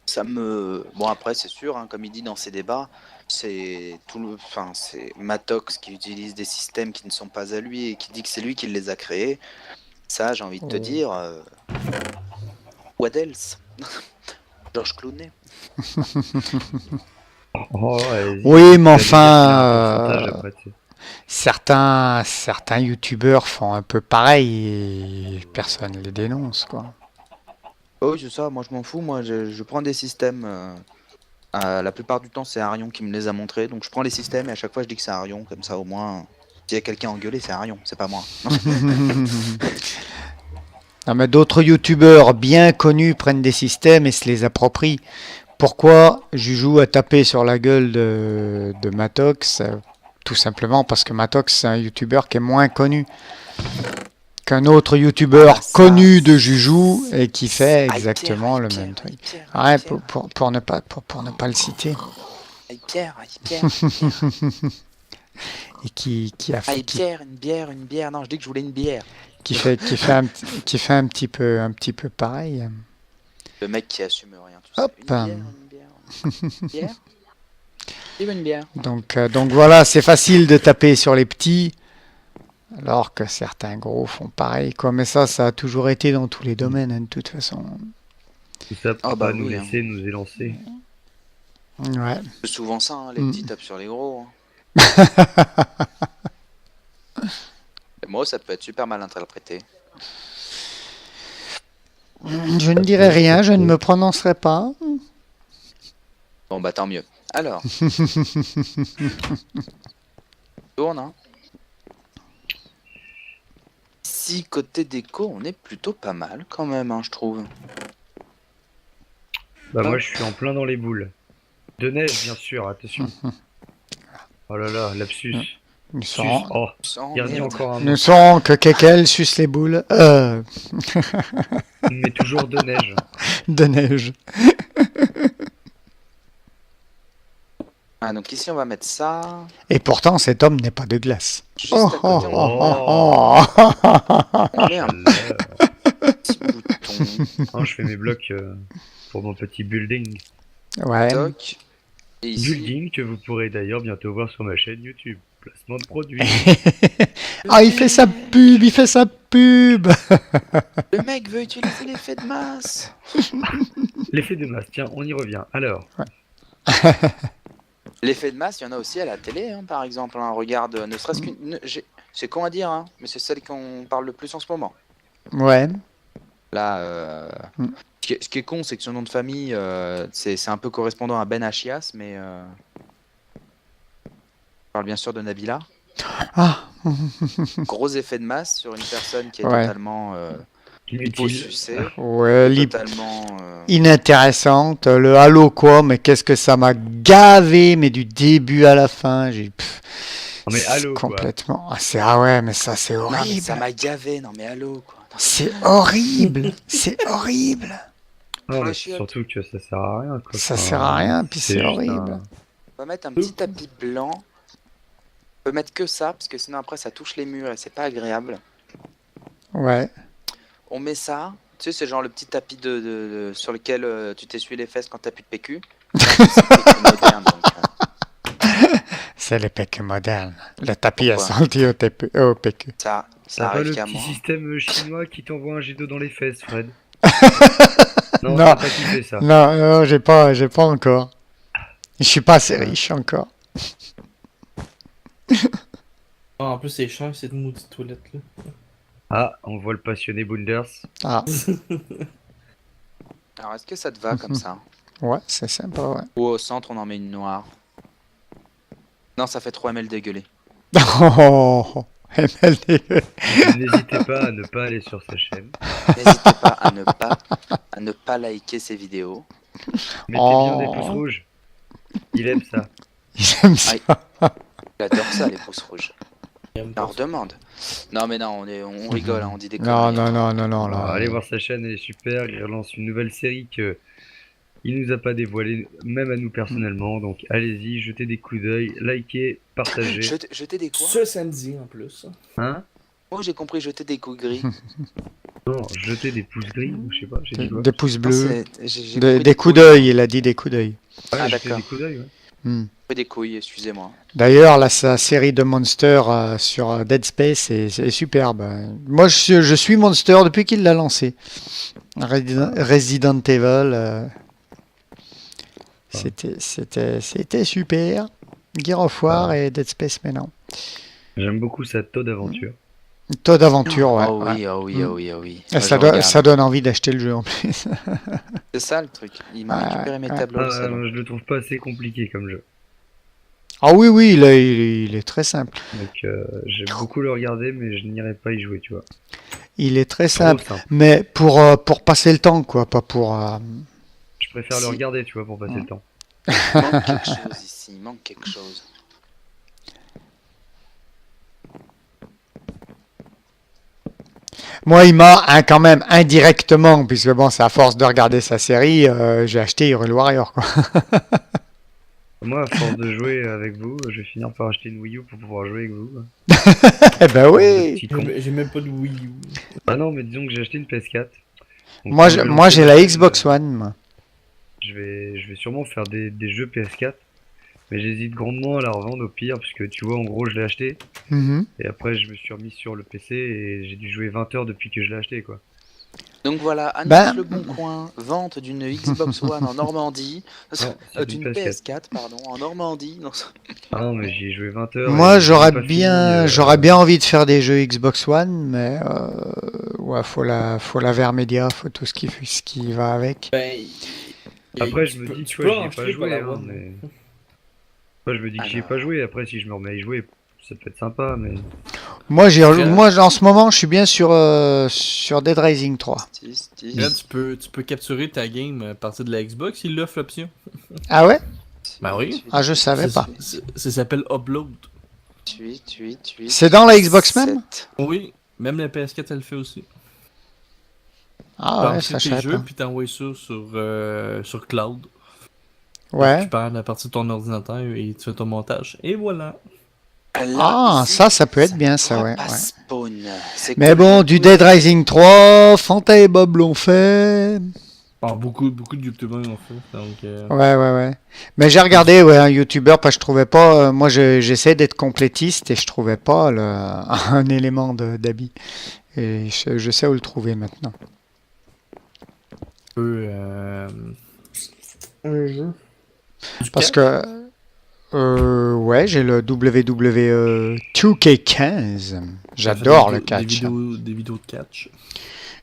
ça me. Bon après, c'est sûr, hein, comme il dit dans ses débats, c'est c'est Matox qui utilise des systèmes qui ne sont pas à lui et qui dit que c'est lui qui les a créés. Ça, j'ai envie de te dire. What else? Georges Clooney. Oh, vas-y. Oui, mais Tu vas enfin, dire qu'il a un pourcentage après, tu sais. certains youtubeurs font un peu pareil et personne les dénonce, quoi. Oh oui, c'est ça, moi je m'en fous, moi je prends des systèmes. La plupart du temps, c'est Arion qui me les a montrés, donc je prends les systèmes et à chaque fois je dis que c'est Arion, comme ça au moins. S'il y a quelqu'un engueulé, c'est Arion, c'est pas moi. Non, mais d'autres youtubeurs bien connus prennent des systèmes et se les approprient. Pourquoi Juju a tapé sur la gueule de Matox? Tout simplement parce que Matox, c'est un youtubeur qui est moins connu qu'un autre youtubeur Ah, ça, connu de Juju et qui fait Aïe, exactement Pierre, le aïe, même Pierre, truc. aïe, Pierre, Ouais, aïe, Pierre. pour ne pas le citer. Aïe Pierre, Et qui a fait, aïe Pierre, une bière, non je dis que je voulais une bière. qui fait un petit peu pareil. Le mec qui assume rien, tout Hop. ça. Une bière. Bière? Il veut une bière. Donc voilà, c'est facile de taper sur les petits, alors que certains gros font pareil, quoi. Mais ça a toujours été dans tous les domaines, hein, de toute façon. Tout ça pour Ah bah pas nous oui, hein. laisser nous élancer. Ouais. C'est souvent ça, hein, les petits tapent sur les gros. Hein. Et moi, ça peut être super mal interprété. Je ne dirai rien, je ne me prononcerai pas. Bon bah tant mieux. Alors, tourne. Hein. Si côté déco, on est plutôt pas mal quand même, hein, je trouve. Bah moi je suis en plein dans les boules. De neige bien sûr, attention. Oh là là, lapsus. Nous Sus. saurons, Oh, Oh, il redit merde. encore un mot. nous saurons que Kekel suce les boules Mais toujours de neige. de neige. Ah, donc ici on va mettre ça. Et pourtant, cet homme n'est pas de glace. Juste Oh, à côté, oh, on oh, oh, oh. met un Chaleur. petit bouton. Oh, je fais mes blocs pour mon petit building. Ouais. Toc. Et ici, Building que vous pourrez d'ailleurs bientôt voir sur ma chaîne YouTube. Placement de produits. Ah, il fait sa pub, il fait sa pub. le mec veut utiliser l'effet de masse. L'effet de masse, tiens, on y revient. Alors, L'effet de masse, il y en a aussi à la télé, hein, par exemple. Hein. Regarde, ne serait-ce qu'une. C'est con à dire, hein, mais c'est celle qu'on parle le plus en ce moment. Ouais. Là, Mm. ce qui est con, c'est que son nom de famille, c'est un peu correspondant à Ben Achias, mais. Je parle bien sûr de Nabila. Ah, Gros effet de masse sur une personne qui est Ouais. totalement inutile. hyposucée, ouais, totalement. inintéressante. Le halo quoi, mais qu'est-ce que ça m'a gavé, mais du début à la fin, j'ai Non mais allô quoi. complètement. Ah ouais, mais ça c'est Non, mais horrible. ça m'a gavé, non mais allô quoi. Non, C'est horrible, c'est horrible. Non Pour mais les chiottes. surtout que ça sert à rien quoi. Ça Enfin, sert à rien, puis c'est juste horrible. On va mettre un petit tapis blanc. On peut mettre que ça, parce que sinon après ça touche les murs et c'est pas agréable. Ouais. On met ça, tu sais, c'est genre le petit tapis sur lequel tu t'essuies les fesses quand t'as plus de PQ. C'est un peu PQ moderne, donc, C'est les PQ modernes. Le tapis a Pourquoi senti au PQ. ça Ça va arrive le qu'à petit moi. système chinois qui t'envoie un jet d'eau dans les fesses, Fred. Non, Non. t'as pas kiffé ça. Non, non, j'ai pas encore. Je suis pas assez riche encore. Ah, en plus, c'est cher cette maudite toilette là. Ah, on voit le passionné Boonders. Ah, Alors est-ce que ça te va comme ça? ouais, c'est sympa, ouais. Ou au centre on en met une noire? Non, ça fait 3 ml dégueulé. Oh, MLD. N'hésitez pas à ne pas aller sur sa chaîne. N'hésitez pas à ne pas liker ces vidéos. Mettez bien des Oh. pouces rouges. Il aime ça. J'aime ça. J'adore ça les pouces rouges. J'aime On pas leur ça. demande. Non mais non, on rigole, hein, on dit des Non, conneries. non, non, non, non, Alors, là. allez voir sa chaîne, elle est super. Il relance une nouvelle série que il nous a pas dévoilée, même à nous personnellement. Donc allez-y, jetez des coups d'œil, likez, partagez. Jeter des quoi? Ce samedi en plus. Hein? Moi j'ai compris jeter des coups gris. Non, jetez des pouces gris, ou je sais pas, j'ai dit quoi. Des pouces Non, bleus. j'ai Des compris coups couilles. d'œil, il a dit des coups d'œil. Ouais, Ah, jetez d'accord. des coups d'œil, ouais. Hmm. Des couilles, excusez-moi. D'ailleurs, là, sa série de Monster sur Dead Space est superbe. Moi, je suis Monster depuis qu'il l'a lancé. Resident Evil, c'était super. Gear of War et Dead Space maintenant. J'aime beaucoup sa taux d'aventure. Taux d'aventure, ouais. Oh ouais. oui, oh oui, Mm. oh oui, oh oui. Et Moi, ça, je doit- regarde. ça donne envie d'acheter le jeu en plus. C'est ça le truc. Il m'a Ouais, récupéré mes ouais. tableaux. le salaud. Je le trouve pas assez compliqué comme jeu. Ah oui, oui, il est très simple. Donc j'aime beaucoup le regarder, mais je n'irai pas y jouer, tu vois. Il est très Trop simple. simple. Mais pour passer le temps, quoi, pas pour... Je préfère le Si. regarder, tu vois, pour passer Ouais. le temps. Il manque quelque chose ici, il manque quelque chose. Moi, il m'a quand même indirectement, puisque bon, c'est à force de regarder sa série, j'ai acheté Hyrule Warrior, quoi. Moi, à force de jouer avec vous, je vais finir par acheter une Wii U pour pouvoir jouer avec vous. Eh ben Le oui. petit con. J'ai même pas de Wii U. Ah non, mais disons que j'ai acheté une PS4. Donc, Moi, quand je vais moi, lancer j'ai ma la chaîne, Xbox One. Moi. Je vais sûrement faire des jeux PS4. Mais j'hésite grandement à la revendre au pire, puisque tu vois, en gros, je l'ai acheté. Mhm. Et après, je me suis remis sur le PC et j'ai dû jouer 20 heures depuis que je l'ai acheté, quoi. Donc voilà, annonce Ben- le bon coin, vente d'une Xbox One en Normandie, Non, c'est d'une une PS4, pardon, en Normandie. Non, Ah non, mais j'y ai joué 20 heures. Moi, et j'ai j'aurais pas bien, fini, j'aurais bien envie de faire des jeux Xbox One, mais ouais, faut la Vermedia, faut tout ce qui va avec. Ben, Après, Et je me dis, tu tu vois, peux j'y ai en pas acheter joué, par la hein, web. mais... Moi, je me dis que j'y ai Alors. pas joué. Après, si je me remets à y jouer, ça peut être sympa, mais... Moi, Fred, en ce moment, je suis bien sur Dead Rising 3. 10, Fred, 10, tu peux capturer ta game à partir de la Xbox, il offre l'option. Ah ouais? Ben oui. Ah, je savais pas. Ça s'appelle Upload. 8, 8, 8. C'est dans la Xbox même? Oui, même la PS4 elle le fait aussi. Tu peux Ah ouais, enregistrer ça je tes savais jeux pas. puis t'envoyer ça sur Cloud. Tu Ouais. récupères à partir de ton ordinateur et tu fais ton montage. Et voilà. Ah, ça peut être bien, ça, ouais. Pas ouais. spawn. C'est Mais cool, bon, je du dois- Dead Rising 3, Fanta et Bob l'ont fait. Alors, beaucoup de youtubeurs l'ont fait. Donc, Ouais. Mais j'ai regardé, ouais, un YouTuber, parce que je trouvais pas. Moi, j'essaie d'être complétiste et je trouvais pas un élément d'habit. Et je sais où le trouver maintenant. peu, un jeu. Du Parce catch. que, ouais, j'ai le WWE 2K15. J'adore le catch. Des vidéos de catch.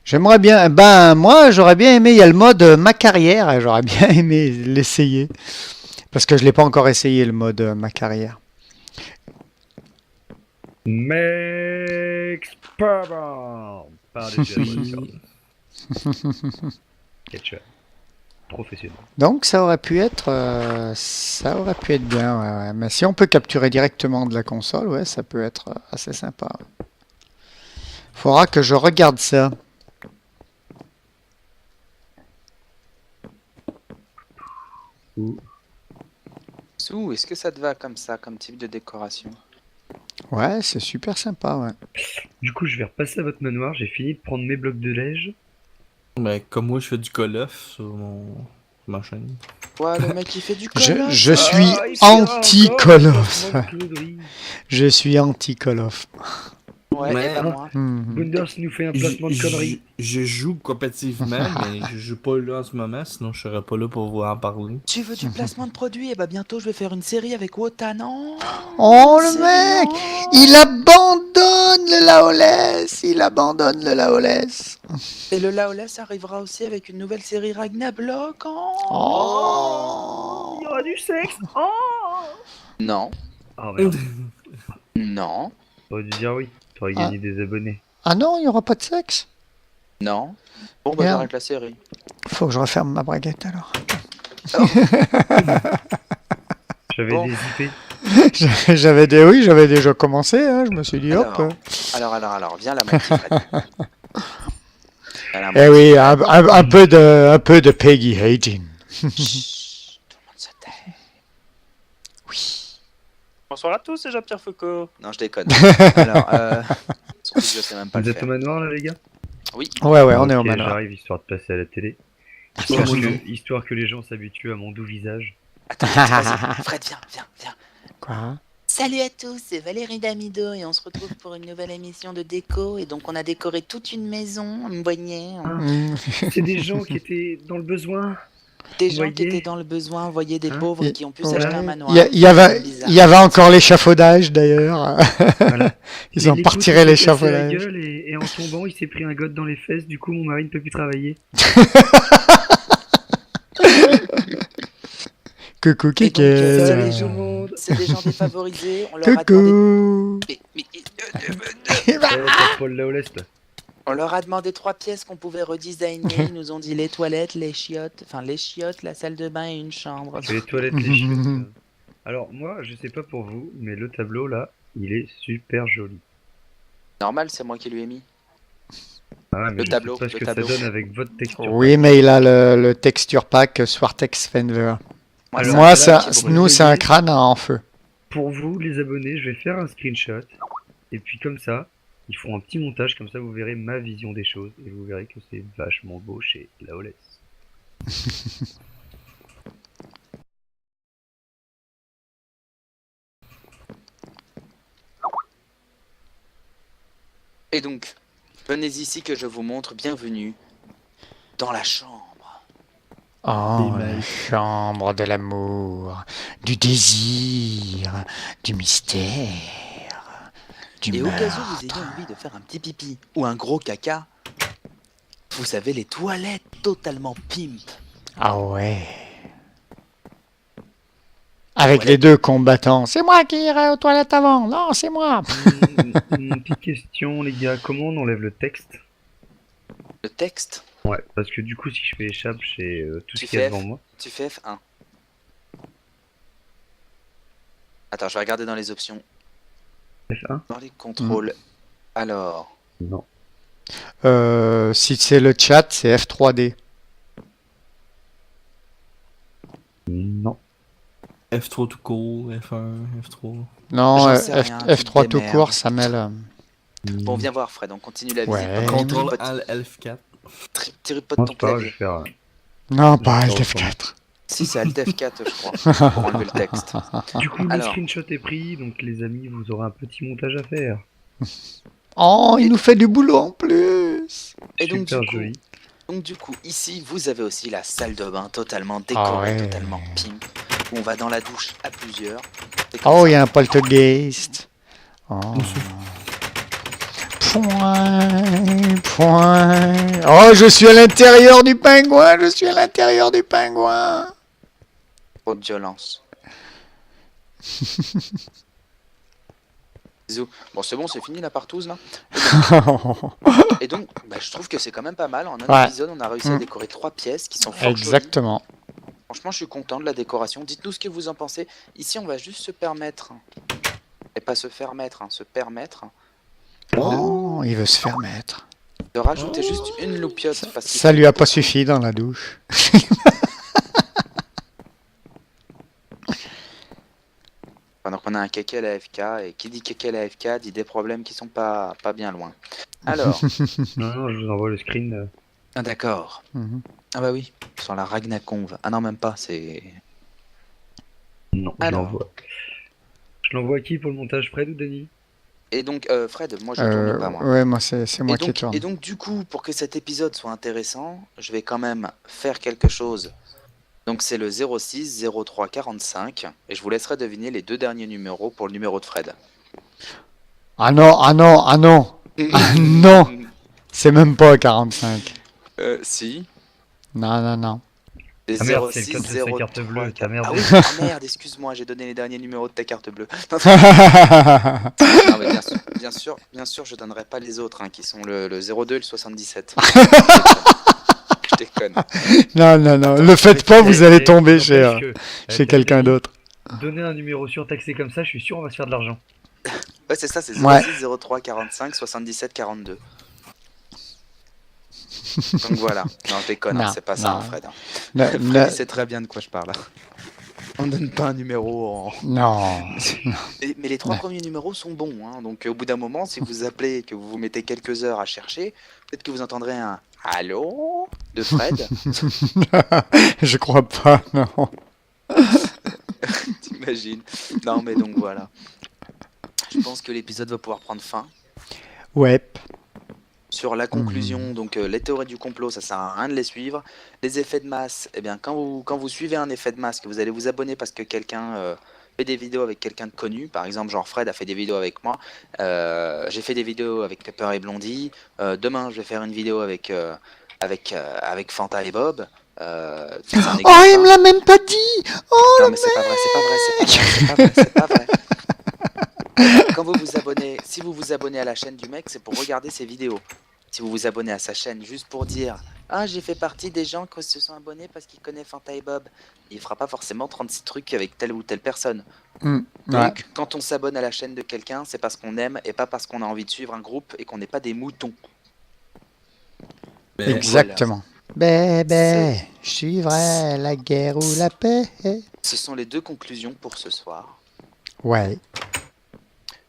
J'aimerais bien. Ben, moi, j'aurais bien aimé. Il y a le mode ma carrière et j'aurais bien aimé l'essayer. Parce que je l'ai pas encore essayé, le mode ma carrière. Max Pavard par le Jerry Catcher. Professionnel. Donc, ça aurait pu être bien. Ouais. Mais si on peut capturer directement de la console, ouais, ça peut être assez sympa. Faudra que je regarde ça. Sou, est-ce que ça te va comme ça, comme type de décoration? Ouais, c'est super sympa, ouais. Du coup, je vais repasser à votre manoir. J'ai fini de prendre mes blocs de neige. Mais comme moi, je fais du Call of sur ma chaîne. Ouais, le mec qui fait du Call of. Je suis Ah, il fait anti encore Call un of. placement de conneries. Je suis anti Call of. Ouais, Mais- et ben moi. Mhm. Bunders nous fait un placement de conneries. Je joue compétitivement, mais je joue pas là en ce moment, sinon je serais pas là pour vous en parler. Tu veux du placement de produit? Et bah bientôt je vais faire une série avec Wotan. Oh, C'est le mec! bien. Il abandonne le Laoless! Il abandonne le Laoless! Et le Laoless arrivera aussi avec une nouvelle série Ragnarok. Oh! Il y aura du sexe. Oh Non, Ah merde. non, T'aurais dû dire oui. T'aurais Ah. gagné des abonnés. Ah non, il n'y aura pas de sexe? non. Bon bah Merde. j'arrête la série. Faut que je referme ma braguette alors. J'avais Bon. des IP. J'avais déjà commencé, hein, je me suis dit hop. Alors, viens là mon petit Fred. Viens là, mon Eh petit oui, Fred. un peu de Peggy Hagen. Chut, tout le monde se tait. Bonsoir à tous, c'est Jean-Pierre Foucault. Non, je déconne. Alors, surtout que je sais même pas Vous le êtes au faire. manoir là, les gars? Oui, Ouais, on est au Ok, manoir. J'arrive histoire de passer à la télé. Ouais, moi, non. Histoire que les gens s'habituent à mon doux visage. attends, vas-y. Fred, viens. Quoi? Salut à tous, c'est Valérie Damido et on se retrouve pour une nouvelle émission de déco. Et donc on a décoré toute une maison, une boignée, C'est des gens qui étaient dans le besoin. des gens qui Voyez. étaient dans le besoin, voyez des Hein pauvres Et- qui ont pu ouais. s'acheter un manoir. Il y avait encore l'échafaudage d'ailleurs. Voilà. Ils ont Les partiré poutres, il s'est cassé la l'échafaudage. gueule et en tombant, il s'est pris un god dans les fesses. Du coup, mon mari ne peut plus travailler. Coucou, Et donc, Kiki. c'est des gens défavorisés, on leur a demandé... Coucou. T'as Paul Laolest. On leur a demandé 3 pièces qu'on pouvait redesigner. Ils nous ont dit les toilettes, les chiottes, la salle de bain et une chambre. Les toilettes, les chiottes. Alors, moi, je sais pas pour vous, mais le tableau là, il est super joli. Normal, c'est moi qui lui ai mis. Ah, mais Le je tableau, sais pas ce le que tableau. ça donne avec votre texture. Oui, mais il a le texture pack Swartex Fenver. Alors, Moi, là, nous, c'est un crâne en feu. Pour vous, les abonnés, je vais faire un screenshot. Et puis comme ça, ils font un petit montage, comme ça vous verrez ma vision des choses. Et vous verrez que c'est vachement beau chez Laoless. Et donc, venez ici que je vous montre. Bienvenue dans la chambre. Oh, Des la mecs. chambre de l'amour, du désir, du mystère, du Et au cas où meurtre. vous ayez envie de faire un petit pipi ou un gros caca, vous savez, les toilettes totalement pimp. Ah ouais. Avec Ouais. les deux combattants. C'est moi qui irai aux toilettes avant. Non, c'est moi. Une petite question, les gars, comment on enlève le texte? Le texte, Ouais, parce que du coup, si je fais échappe, j'ai tout ce Tu qu'il y a fais devant moi. tu fais F1. Attends, je vais regarder dans les options. F1? Dans les contrôles. Alors, Non. Si c'est le chat, c'est F3D. Non. F3 tout court, F1, F3. Non, J'en sais rien, tu F3 te tout démerdes. court, ça met le... bon, viens voir, Fred, on continue la visite. Ouais. pendant que tu Contrôle tripotes- Al F4. tripotes Non, ton c'est pas grave, je clavier. vais faire. Non, pas Je Alt vais F4. Si, c'est Alt F4, je crois, pour enlever le texte. Du coup, le Alors. screenshot est pris, donc les amis, vous aurez un petit montage à faire. Oh, il nous fait du boulot en plus. Et donc, Super du coup, joli. ici, vous avez aussi la salle de bain totalement décorée, ouais. totalement pink, où on va dans la douche à plusieurs. C'est comme Oh, ça. il y a un poltergeist. Oh. Point. Oh, je suis à l'intérieur du pingouin. Je suis à l'intérieur du pingouin. Trop de violence. Bisous. Bon, c'est bon, c'est fini la partouze là. Et donc, bah, je trouve que c'est quand même pas mal. En un Ouais. épisode, on a réussi à décorer 3 pièces qui sont fort jolies. Exactement. Franchement, je suis content de la décoration. Dites-nous ce que vous en pensez. Ici, on va juste se permettre, et pas se faire mettre, se permettre, Oh, il veut se faire mettre. de rajouter juste une loupiote. Parce qu'il Ça lui a pas suffi dans la douche. pendant qu'on a un Kekel AFK, et qui dit Kekel AFK dit des problèmes qui sont pas bien loin. Alors, Non, non, je vous envoie le screen. ah, d'accord. Mhm. Ah bah oui, sur la Ragnaconve. Ah non, même pas, c'est... Non, je Alors. l'envoie. Je l'envoie à qui pour le montage, Fred ou Denis? Et donc, Fred, moi je tourne pas, moi. Ouais, moi c'est moi Et qui donc, tourne. et donc, du coup, pour que cet épisode soit intéressant, je vais quand même faire quelque chose. Donc, c'est le 06 03 45, et je vous laisserai deviner les 2 derniers numéros pour le numéro de Fred. Ah non, ah non, ah non. Ah non. C'est même pas 45. Si. Non, non, non. Les Ah merde, c'est le 06 code de sa 03 carte bleue, t'as merdé. Ah oui, ah merde, excuse-moi, j'ai donné les derniers numéros de ta carte bleue. Non, mais bien sûr, je donnerai pas les autres, qui sont le 02 et le 77. Je déconne. Non, non, non. Le faites pas, vous allez tomber chez quelqu'un Denis, d'autre. Donner un numéro surtaxé comme ça, je suis sûr on va se faire de l'argent. Ouais, c'est ça, c'est 06 Ouais. 03 45 77 42. Donc voilà. Non, je déconne, Non, c'est pas ça, non. Fred. Ne- Fred, ne- il sait très bien de quoi je parle. On donne pas un numéro en... Non. Mais les 3 Ouais. premiers numéros sont bons, donc au bout d'un moment, si vous appelez et que vous vous mettez quelques heures à chercher, peut-être que vous entendrez un « Allô ?» de Fred. Je crois pas, non. T'imagines? Non, mais donc voilà. Je pense que l'épisode va pouvoir prendre fin. Ouais. Sur la conclusion, donc les théories du complot, ça sert à rien de les suivre. Les effets de masse, eh bien quand vous suivez un effet de masse, que vous allez vous abonner parce que quelqu'un fait des vidéos avec quelqu'un de connu, par exemple genre Fred a fait des vidéos avec moi, j'ai fait des vidéos avec Pepper et Blondie, demain je vais faire une vidéo avec Fanta et Bob. C'est un exemple, Oh, il hein. me l'a même pas dit. Oh, Non mais c'est pas vrai, c'est pas vrai. Quand vous vous abonnez, si vous vous abonnez à la chaîne du mec, c'est pour regarder ses vidéos. Si vous vous abonnez à sa chaîne juste pour dire « Ah, j'ai fait partie des gens qui se sont abonnés parce qu'ils connaissent Fanta et Bob », il fera pas forcément 36 trucs avec telle ou telle personne. Ouais. Donc, quand on s'abonne à la chaîne de quelqu'un, c'est parce qu'on aime et pas parce qu'on a envie de suivre un groupe et qu'on n'est pas des moutons. Mais Exactement. Bébé, je suivrai la guerre ou la paix. Ce sont les 2 conclusions pour ce soir. Ouais.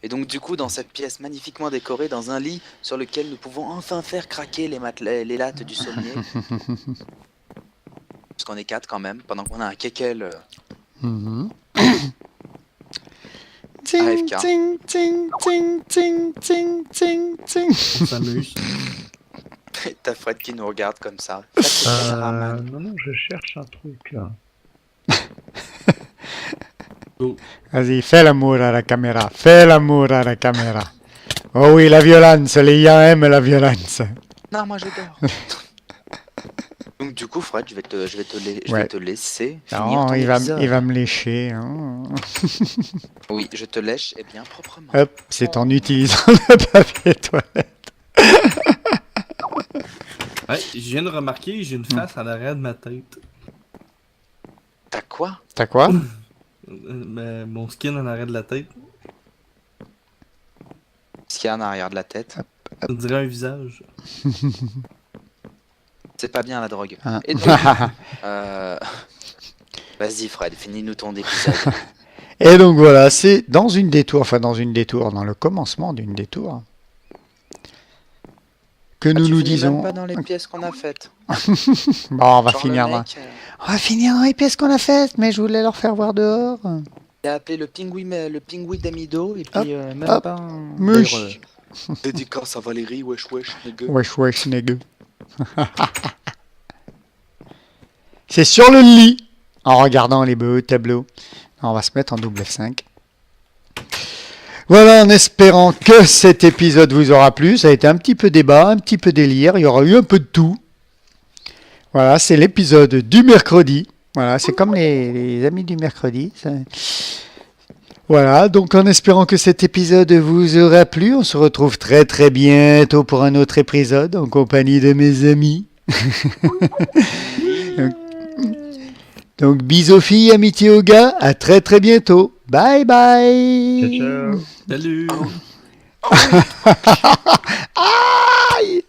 Et donc du coup, dans cette pièce magnifiquement décorée, dans un lit sur lequel nous pouvons enfin faire craquer les lattes du sommier. Parce qu'on est 4 quand même, pendant qu'on a un Kekel. Mhm. AFK. Ting, ting, ting, ting, ting, ting, ting. on s'amuse. Et t'as Fred qui nous regarde comme ça. Fred, c'est le caméraman. Non, non, je cherche un truc là. Vas-y, fais l'amour à la caméra. Fais l'amour à la caméra. Oh oui, la violence. Les gens aiment la violence. Non, moi je dors. Donc du coup, Fred, je vais Ouais. te laisser finir Non, ton il va épisode. me lécher. Hein. Oui, je te lèche et bien proprement. Hop, c'est en utilisant le papier toilette. Ouais, je viens de remarquer, j'ai une face à l'arrière de ma tête. T'as quoi? T'as quoi? Mon skin en arrière de la tête, Qu'est-ce qu'il y a en arrière de la tête? on dirait un visage. C'est pas bien la drogue. Hein. Et donc, vas-y Fred, finis-nous ton épisode. Et donc voilà, c'est dans le commencement d'une détour, que Ah, nous tu nous finis même disons, pas dans les pièces qu'on a faites. bon, on va Genre finir le dans, mec, on va finir dans les pièces qu'on a faites, mais je voulais leur faire voir dehors. il a appelé le pingouin d'Amido et puis même hop, pas un... Mush. D'ailleurs, dédicace à Valérie, wesh nigga. Wesh, nègre. C'est sur le lit, en regardant les beaux tableaux. On va se mettre en double F5. Voilà, en espérant que cet épisode vous aura plu. Ça a été un petit peu débat, un petit peu délire. Il y aura eu un peu de tout. Voilà, c'est l'épisode du mercredi. Voilà, c'est comme les amis du mercredi. Voilà, donc en espérant que cet épisode vous aura plu, on se retrouve très très bientôt pour un autre épisode en compagnie de mes amis. Donc bisous filles, amitié aux gars, à très très bientôt. Bye bye. Ciao, ciao. Salut! Aïe.